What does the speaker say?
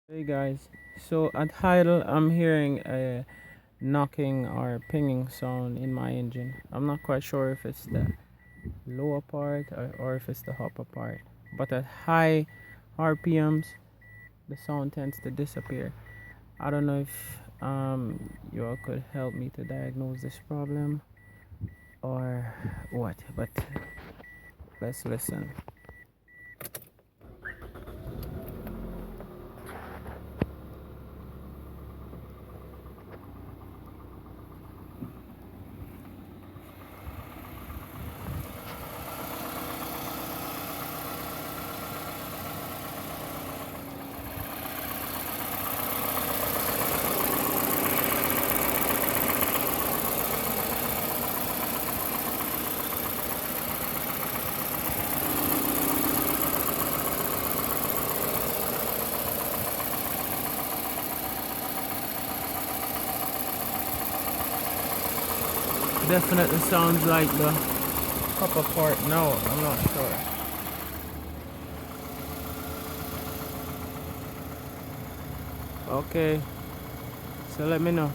Hey guys, so at idle, I'm hearing a knocking or pinging sound in my engine. I'm not quite sure if it's the lower part or if it's the upper part, but at high RPMs, the sound tends to disappear. I don't know if you all could help me to diagnose this problem or what, but let's listen. Definitely sounds like the upper part. No, I'm not sure. Okay, so let me know.